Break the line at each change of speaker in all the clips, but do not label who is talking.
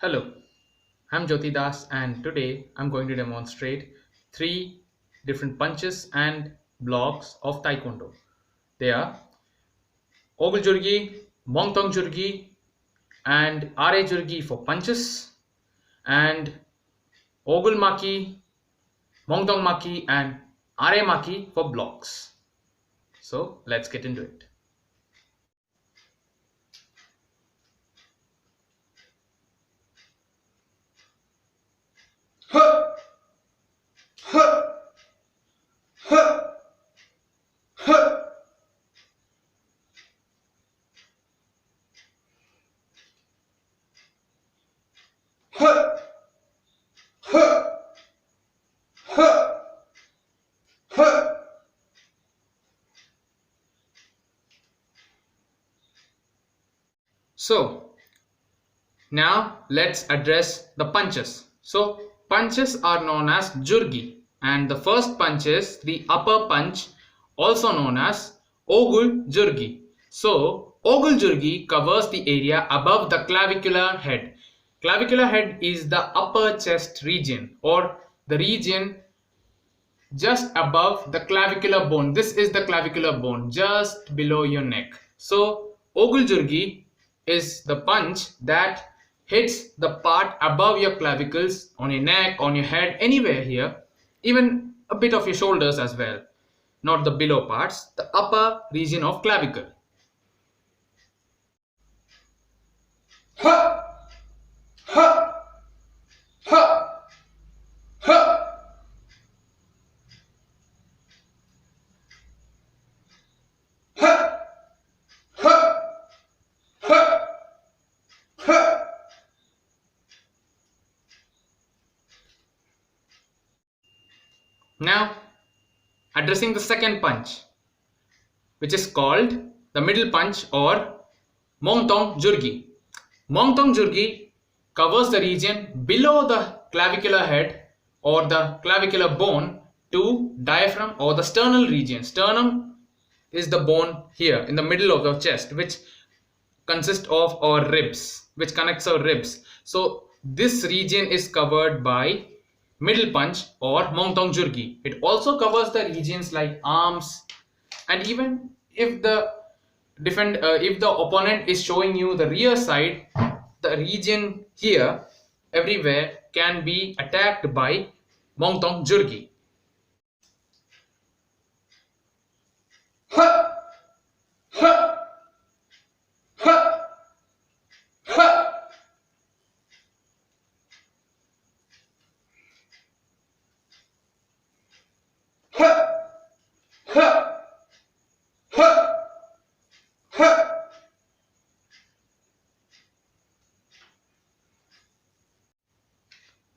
Hello, I'm Jyoti Das and today I'm going to demonstrate three different punches and blocks of Taekwondo. They are Ogul Jurgi, Mongtong Jurgi and Are Jurgi for punches and Ogul Maki, Mongtong Maki and Are Maki for blocks. So let's get into it. So now let's address the punches. So punches are known as Jurgi and the first punch is the upper punch, also known as Ogul Jurgi. So Ogul Jurgi covers the area above the clavicular head. Clavicular head is the upper chest region or the region just above the clavicular bone. This is the clavicular bone just below your neck. So Ogul Jurgi is the punch that hits the part above your clavicles, on your neck, on your head, anywhere here, even a bit of your shoulders as well. Not the below parts, the upper region of clavicle. Now addressing the second punch, which is called the middle punch or Mongtong Jurgi. Mongtong Jurgi covers the region below the clavicular head or the clavicular bone to diaphragm or the sternal region. Sternum is the bone here in the middle of the chest, which consists of our ribs, which connects our ribs. So this region is covered by middle punch or Mongtong Jurgi. It also covers the regions like arms, and even if the if the opponent is showing you the rear side, the region here everywhere can be attacked by Mongtong Jurgi.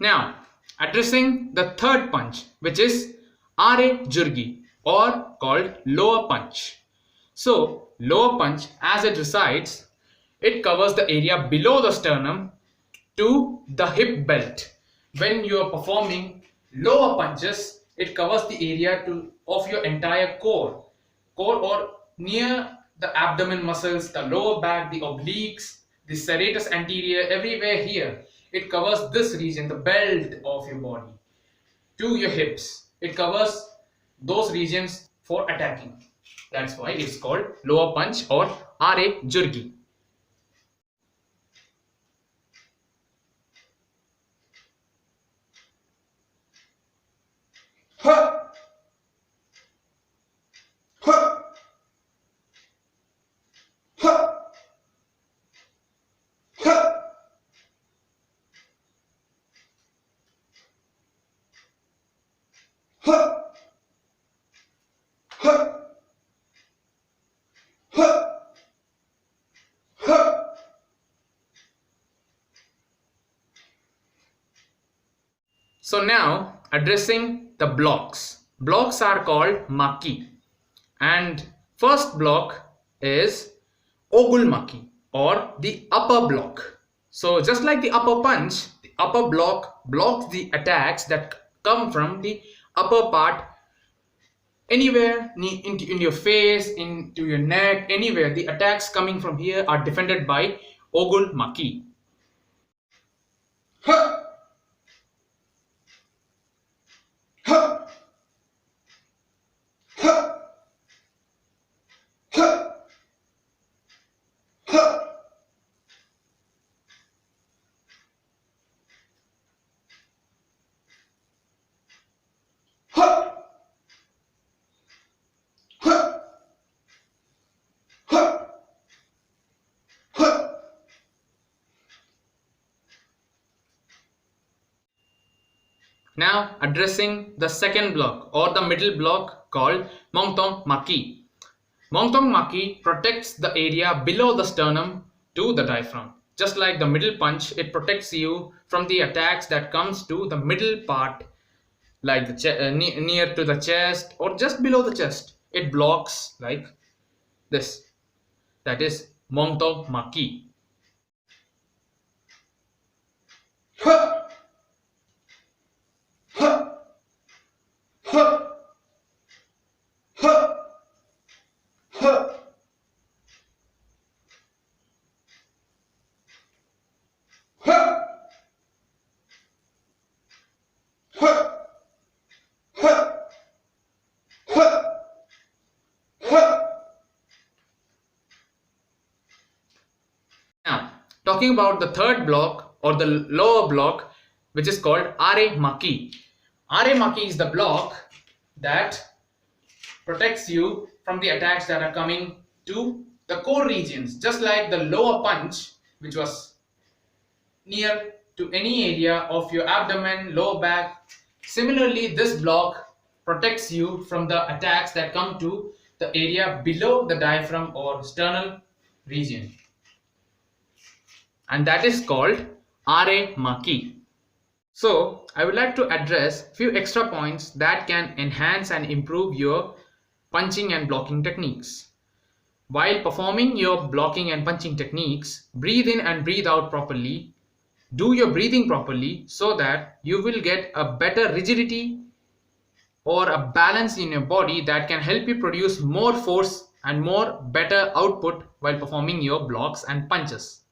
Now addressing the third punch, which is Are Jurgi or called lower punch. So lower punch, as it resides, it covers the area below the sternum to the hip belt. When you are performing lower punches, it covers the area of your entire core or near the abdomen muscles, the lower back, the obliques, the serratus anterior, everywhere here. It covers this region, the belt of your body to your hips. It covers those regions for attacking. That's why it's called lower punch or Are Jurgi. So now addressing the blocks. Blocks are called Maki, and first block is Ogul Maki or the upper block. So just like the upper punch, the upper block blocks the attacks that come from the upper part, anywhere in your face, into your neck, anywhere the attacks coming from here are defended by Ogul Maki. Now addressing the second block or the middle block called Mongtong Maki. Mongtong Maki protects the area below the sternum to the diaphragm. Just like the middle punch, it protects you from the attacks that comes to the middle part, like the near to the chest or just below the chest. It blocks like this. That is Mongtong Maki. Now, talking about the third block or the lower block, which is called Are Maki. Are Maki is the block that protects you from the attacks that are coming to the core regions, just like the lower punch, which was near to any area of your abdomen, lower back. Similarly, this block protects you from the attacks that come to the area below the diaphragm or sternal region, and that is called Are Maki. So I would like to address few extra points that can enhance and improve your punching and blocking techniques. While performing your blocking and punching techniques, breathe in and breathe out properly. Do your breathing properly so that you will get a better rigidity or a balance in your body that can help you produce more force and more better output while performing your blocks and punches.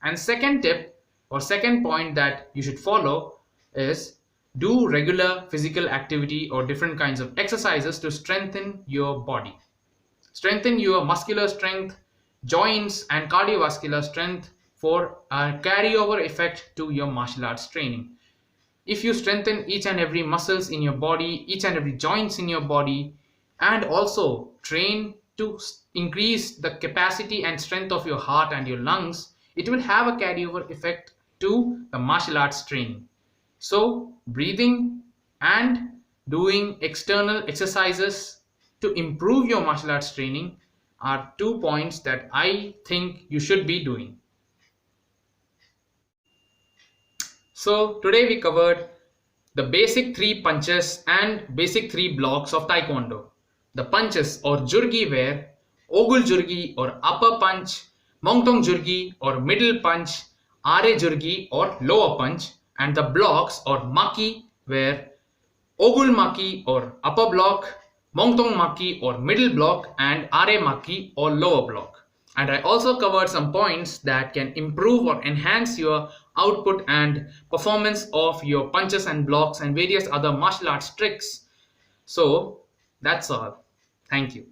And second tip or second point that you should follow is do regular physical activity or different kinds of exercises to strengthen your body. Strengthen your muscular strength, joints and cardiovascular strength for a carryover effect to your martial arts training. If you strengthen each and every muscles in your body, each and every joints in your body, and also train to increase the capacity and strength of your heart and your lungs, it will have a carryover effect to the martial arts training. So breathing and doing external exercises to improve your martial arts training are 2 points that I think you should be doing. So today we covered the basic 3 punches and basic 3 blocks of Taekwondo. The punches or jurgi were Ogul jurgi or upper punch, Mongtong jurgi or middle punch, Are jurgi or lower punch, and the blocks or maki were Ogul maki or upper block, Mongtong maki or middle block, and Are maki or lower block. And I also covered some points that can improve or enhance your output and performance of your punches and blocks and various other martial arts tricks. So that's all. Thank you.